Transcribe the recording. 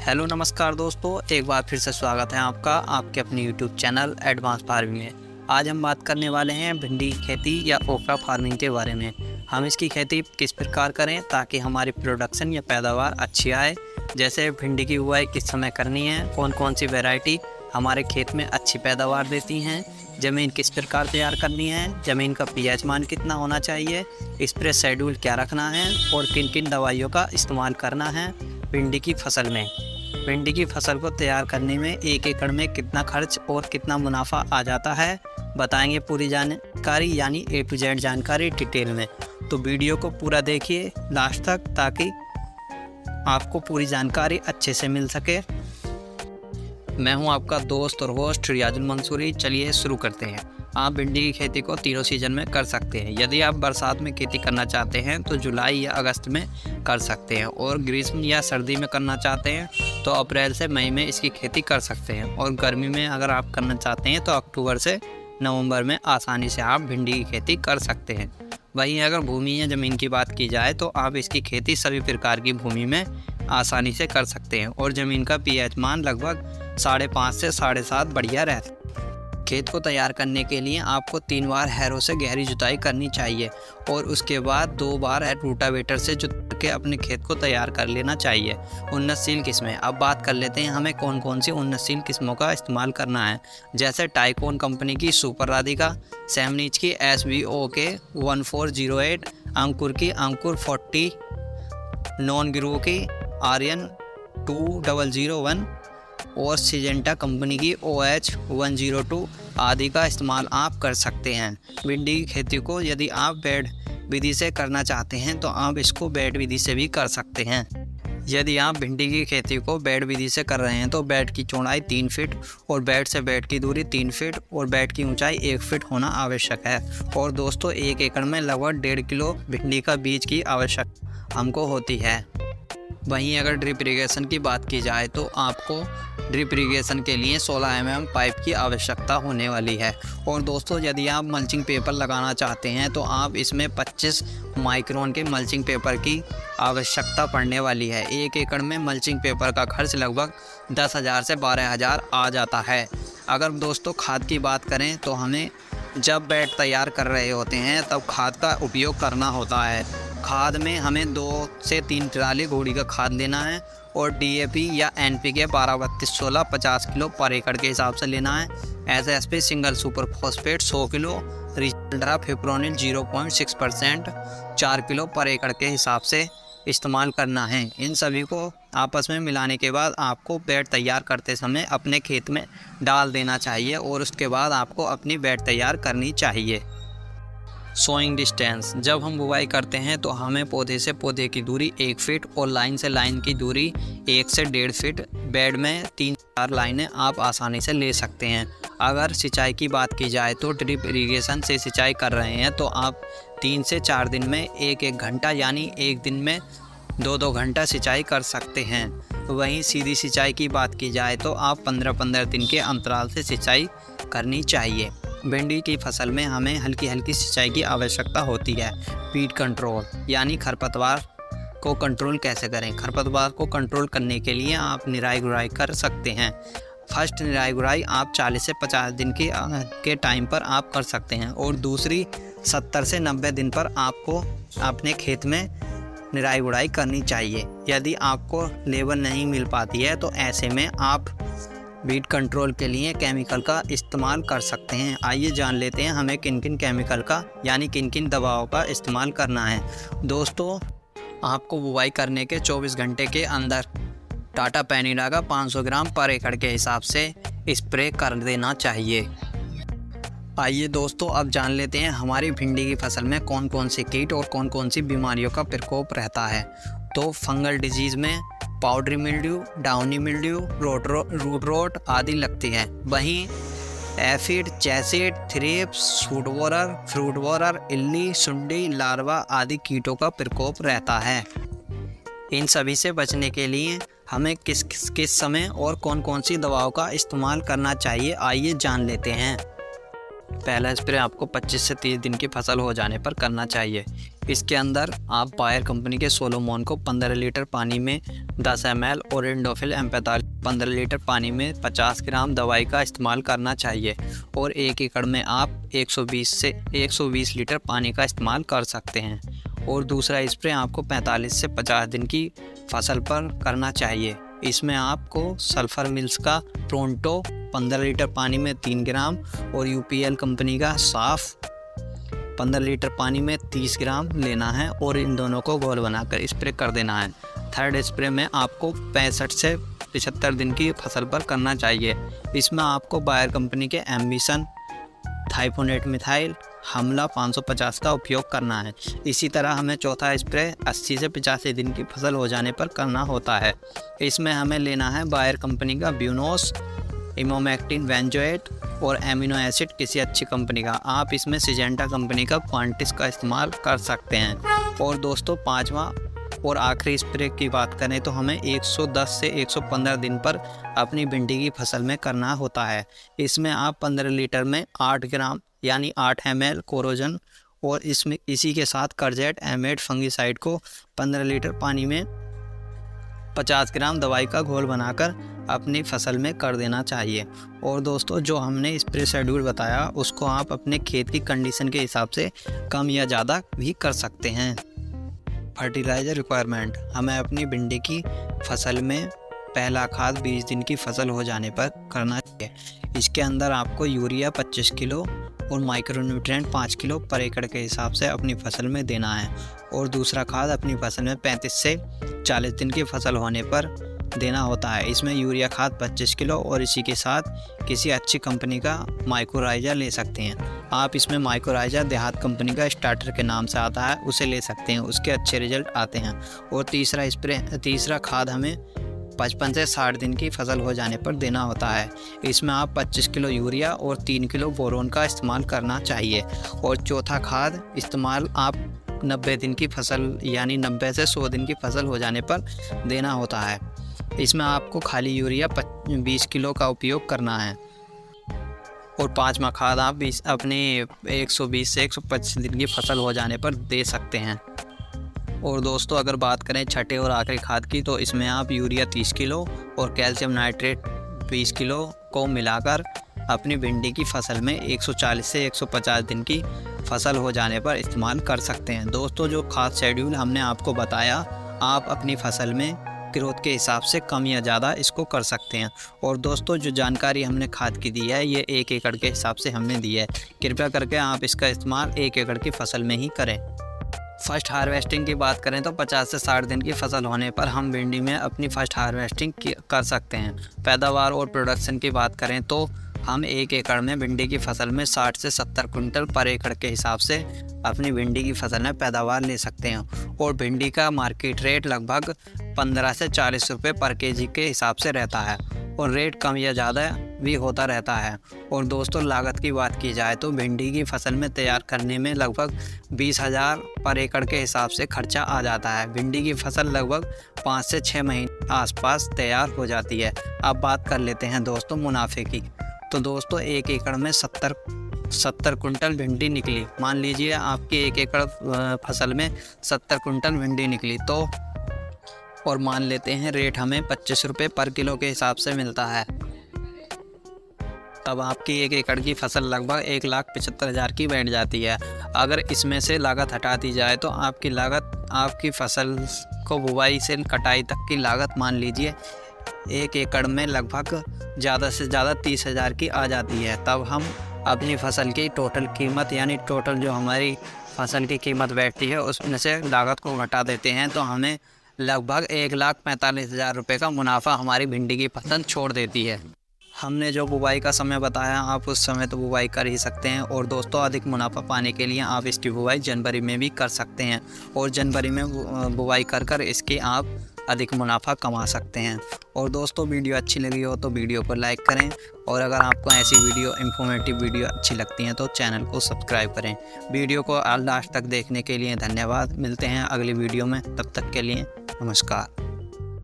Hello नमस्कार दोस्तों, एक बार फिर से स्वागत है आपका आपके अपने यूट्यूब चैनल एडवांस फार्मिंग में। आज हम बात करने वाले हैं भिंडी की खेती या ओखरा फार्मिंग के बारे में। हम इसकी खेती किस प्रकार करें ताकि हमारी प्रोडक्शन या पैदावार अच्छी आए। जैसे भिंडी की बुआई किस समय करनी है, कौन कौन सी वैरायटी हमारे खेत में अच्छी पैदावार देती हैं, ज़मीन किस प्रकार तैयार करनी है, ज़मीन का पीएच मान कितना होना चाहिए, स्प्रे शेड्यूल क्या रखना है और किन किन दवाइयों का इस्तेमाल करना है भिंडी की फसल में। भिंडी की फसल को तैयार करने में 1 एकड़ में कितना खर्च और कितना मुनाफा आ जाता है बताएंगे पूरी जानकारी, यानी A to Z जानकारी डिटेल में। तो वीडियो को पूरा देखिए लास्ट तक ताकि आपको पूरी जानकारी अच्छे से मिल सके। मैं हूं आपका दोस्त और होस्ट रियाजुल मंसूरी। चलिए शुरू करते हैं। आप भिंडी की खेती को तीनों सीजन में कर सकते हैं। यदि आप बरसात में खेती करना चाहते हैं तो जुलाई या अगस्त में कर सकते हैं, और ग्रीष्म या सर्दी में करना चाहते हैं तो अप्रैल से मई में इसकी खेती कर सकते हैं, और गर्मी में अगर आप करना चाहते हैं तो अक्टूबर से नवंबर में आसानी से आप भिंडी की खेती कर सकते हैं। वहीं अगर भूमि या ज़मीन की बात की जाए तो आप इसकी खेती सभी प्रकार की भूमि में आसानी से कर सकते हैं, और ज़मीन का पीएच मान लगभग 5.5 से 7.5 बढ़िया रहता है। खेत को तैयार करने के लिए आपको 3 बार हैरो से गहरी जुताई करनी चाहिए, और उसके बाद 2 बार रोटावेटर से जुत के अपने खेत को तैयार कर लेना चाहिए। उन्नतशील किस्में, अब बात कर लेते हैं हमें कौन कौन सी उन्नतशील किस्मों का इस्तेमाल करना है। जैसे टाइकोन कंपनी की सुपर राधिका, सैमनीच की SBOK 1408, अंकुर की अंकुर 40, नॉन गिरो की आर्यन 2001 और सिजेंटा कंपनी की OH 102 आदि का इस्तेमाल आप कर सकते हैं। भिंडी की खेती को यदि आप बेड विधि से करना चाहते हैं तो आप इसको बेड विधि से भी कर सकते हैं। यदि आप भिंडी की खेती को बेड विधि से कर रहे हैं तो बेड की चौड़ाई 3 फीट और बेड से बेड की दूरी 3 फीट और बेड की ऊंचाई 1 फीट होना आवश्यक है। और दोस्तों 1 एकड़ में लगभग 1.5 किलो भिंडी का बीज की आवश्यकता हमको होती है। वहीं अगर ड्रिप इरीगेशन की बात की जाए तो आपको ड्रिप इरीगेशन के लिए 16 mm पाइप की आवश्यकता होने वाली है। और दोस्तों यदि आप मल्चिंग पेपर लगाना चाहते हैं तो आप इसमें 25 माइक्रोन के मल्चिंग पेपर की आवश्यकता पड़ने वाली है। 1 एकड़ में मल्चिंग पेपर का खर्च लगभग 10,000 से 12,000 आ जाता है। अगर दोस्तों खाद की बात करें तो हमें जब बेड तैयार कर रहे होते हैं तब खाद का उपयोग करना होता है। खाद में हमें 2 से 3 ट्राली घोड़ी का खाद लेना है, और DAP या NPK 12-32-16 50 किलो पर एकड़ के हिसाब से लेना है। SSP single super phosphate 100 kilo, रिचल्ड्रा फिप्रोनिल 0.6% 4 किलो पर एकड़ के हिसाब से इस्तेमाल करना है। इन सभी को आपस में मिलाने के बाद आपको बेड तैयार करते समय अपने खेत में डाल देना चाहिए, और उसके बाद आपको अपनी बेड तैयार करनी चाहिए। सोइंग डिस्टेंस, जब हम बुवाई करते हैं तो हमें पौधे से पौधे की दूरी 1 फीट और लाइन से लाइन की दूरी 1 से 1.5 फीट, बेड में 3-4 लाइनें आप आसानी से ले सकते हैं। अगर सिंचाई की बात की जाए तो ड्रिप इरीगेशन से सिंचाई कर रहे हैं तो आप 3 से 4 दिन में 1-1 घंटा, यानी एक दिन में 2-2 घंटा सिंचाई कर सकते हैं। वहीं सीधी सिंचाई की बात की जाए तो आप 15-15 दिन के अंतराल से सिंचाई करनी चाहिए। भिंडी की फसल में हमें हल्की हल्की सिंचाई की आवश्यकता होती है। वीड कंट्रोल, यानी खरपतवार को कंट्रोल कैसे करें। खरपतवार को कंट्रोल करने के लिए आप निराई गुड़ाई कर सकते हैं। फर्स्ट निराई गुड़ाई आप 40 से 50 दिन के टाइम पर आप कर सकते हैं, और दूसरी 70 से 90 दिन पर आपको अपने खेत में निराई गुड़ाई करनी चाहिए। यदि आपको लेबर नहीं मिल पाती है तो ऐसे में आप वीड कंट्रोल के लिए केमिकल का इस्तेमाल कर सकते हैं। आइए जान लेते हैं हमें किन किन केमिकल का, यानी किन किन दवाओं का इस्तेमाल करना है। दोस्तों आपको बुवाई करने के 24 घंटे के अंदर टाटा पेनिडा का 500 ग्राम पर एकड़ के हिसाब से स्प्रे कर देना चाहिए। आइए दोस्तों अब जान लेते हैं हमारी भिंडी की फसल में कौन कौन से कीट और कौन कौन सी बीमारियों का प्रकोप रहता है। तो फंगल डिजीज़ में powdery mildew, downy mildew, root rot आदि लगती हैं। वहीं aphid, jassid, thrips, shoot borer, fruit borer, इल्ली, सुंडी, लार्वा आदि कीटों का प्रकोप रहता है। इन सभी से बचने के लिए हमें किस समय और कौन कौन सी दवाओं का इस्तेमाल करना चाहिए, आइए जान लेते हैं। पहला स्प्रे आपको 25 से 30 दिन की फसल हो जाने पर करना चाहिए। इसके अंदर आप बायर कंपनी के सोलोमोन को 15 लीटर पानी में 10 ml और इंडोफिल M45 15 लीटर पानी में 50 ग्राम दवाई का इस्तेमाल करना चाहिए और 1 एकड़ में आप 120 से 120 लीटर पानी का इस्तेमाल कर सकते हैं। और दूसरा स्प्रे आपको 45 से 50 दिन की फसल पर करना चाहिए। इसमें आपको सल्फर मिल्स का प्रोंटो 15 लीटर पानी में 3 ग्राम और UPL कंपनी का साफ 15 लीटर पानी में 30 ग्राम लेना है और इन दोनों को घोल बनाकर स्प्रे कर देना है। थर्ड स्प्रे में आपको 65 से 75 दिन की फसल पर करना चाहिए। इसमें आपको बायर कंपनी के एम्बिशन थाइफोनेट मिथाइल हमला 550 का उपयोग करना है। इसी तरह हमें चौथा स्प्रे 80 से 85 दिन की फसल हो जाने पर करना होता है। इसमें हमें लेना है बायर कंपनी का ब्यूनोस, इमोमेक्टिन वेंजोएट और एमिनो एसिड किसी अच्छी कंपनी का। आप इसमें सिजेंटा कंपनी का क्वांटिस का इस्तेमाल कर सकते हैं। और दोस्तों पांचवा और आखिरी स्प्रे की बात करें तो हमें 110 से 115 दिन पर अपनी भिंडी की फसल में करना होता है। इसमें आप 15 लीटर में 8 ग्राम यानी 8 ml कोरोजन और इसमें इसी के साथ करजेट एमेड फंगिसाइड को 15 लीटर पानी में 50 ग्राम दवाई का घोल बनाकर अपनी फसल में कर देना चाहिए। और दोस्तों जो हमने स्प्रे शेड्यूल बताया उसको आप अपने खेत की कंडीशन के हिसाब से कम या ज़्यादा भी कर सकते हैं। फर्टिलाइज़र रिक्वायरमेंट हमें अपनी भिंडी की फसल में पहला खाद 20 दिन की फसल हो जाने पर करना चाहिए। इसके अंदर आपको यूरिया 25 किलो और माइक्रोन्यूट्रिएंट 5 किलो पर एकड़ के हिसाब से अपनी फसल में देना है। और दूसरा खाद अपनी फसल में 35 से 40 दिन की फसल होने पर देना होता है। इसमें यूरिया खाद 25 किलो और इसी के साथ किसी अच्छी कंपनी का माइक्रोराइजा ले सकते हैं। आप इसमें माइक्रोराइजा देहात कंपनी का स्टार्टर के नाम से आता है, उसे ले सकते हैं, उसके अच्छे रिजल्ट आते हैं। और तीसरा खाद हमें 55 से 60 दिन की फसल हो जाने पर देना होता है। इसमें आप 25 किलो यूरिया और 3 किलो बोरोन का इस्तेमाल करना चाहिए। और चौथा खाद इस्तेमाल आप 90 दिन की फसल यानी 90 से 100 दिन की फसल हो जाने पर देना होता है। इसमें आपको खाली यूरिया 20 किलो का उपयोग करना है। और पांचवा खाद आप अपने 120 से 125 दिन की फसल हो जाने पर दे सकते हैं। और दोस्तों अगर बात करें छठे और आखिरी खाद की तो इसमें आप यूरिया 30 किलो और कैल्शियम नाइट्रेट 20 किलो को मिलाकर अपनी भिंडी की फसल में 140 से 150 दिन की फसल हो जाने पर इस्तेमाल कर सकते हैं। दोस्तों जो खाद शेड्यूल हमने आपको बताया आप अपनी फसल में ग्रोथ के हिसाब से कम या ज़्यादा इसको कर सकते हैं। और दोस्तों जो जानकारी हमने खाद की दी है ये 1 एकड़ के हिसाब से हमने दी है। कृपया करके आप इसका इस्तेमाल 1 एकड़ की फसल में ही करें। फर्स्ट हार्वेस्टिंग की बात करें तो 50 से 60 दिन की फसल होने पर हम भिंडी में अपनी फर्स्ट हार्वेस्टिंग कर सकते हैं। पैदावार और प्रोडक्शन की बात करें तो हम 1 एकड़ में भिंडी की फसल में 60 से 70 कुंटल पर एकड़ के हिसाब से अपनी भिंडी की फसल में पैदावार ले सकते हैं। और भिंडी का मार्केट रेट लगभग 15 से 40 रुपये पर केजी के हिसाब से रहता है और रेट कम या ज़्यादा भी होता रहता है। और दोस्तों लागत की बात की जाए तो भिंडी की फसल में तैयार करने में लगभग 20,000 पर एकड़ के हिसाब से खर्चा आ जाता है। भिंडी की फसल लगभग 5 से 6 महीने आसपास तैयार हो जाती है। अब बात कर लेते हैं दोस्तों मुनाफे की। तो दोस्तों 1 एकड़ में 70 कुंटल भिंडी निकली। मान लीजिए आपकी 1 एकड़ फसल में 70 कुंटल भिंडी निकली तो और मान लेते हैं रेट हमें 25 रुपये पर किलो के हिसाब से मिलता है, तब आपकी 1 एकड़ की फसल लगभग 1,75,000 की बैठ जाती है। अगर इसमें से लागत हटा दी जाए तो आपकी लागत आपकी फसल को बुवाई से कटाई तक की लागत मान लीजिए 1 एकड़ में लगभग ज़्यादा से ज़्यादा 30,000 की आ जाती है। तब हम अपनी फसल की टोटल कीमत यानी टोटल जो हमारी फसल की कीमत बैठती है उसमें से लागत को घटा देते हैं तो हमें लगभग 1,45,000 रुपये का मुनाफा हमारी भिंडी की फसल छोड़ देती है। हमने जो बुवाई का समय बताया आप उस समय तो बुवाई कर ही सकते हैं। और दोस्तों अधिक मुनाफा पाने के लिए आप इसकी बुवाई जनवरी में भी कर सकते हैं और जनवरी में बुवाई कर इसकी आप अधिक मुनाफा कमा सकते हैं। और दोस्तों वीडियो अच्छी लगी हो तो वीडियो को लाइक करें और अगर आपको ऐसी वीडियो इंफॉर्मेटिव वीडियो अच्छी लगती हैं तो चैनल को सब्सक्राइब करें। वीडियो को लास्ट तक देखने के लिए धन्यवाद। मिलते हैं अगली वीडियो में, तब तक के लिए नमस्कार।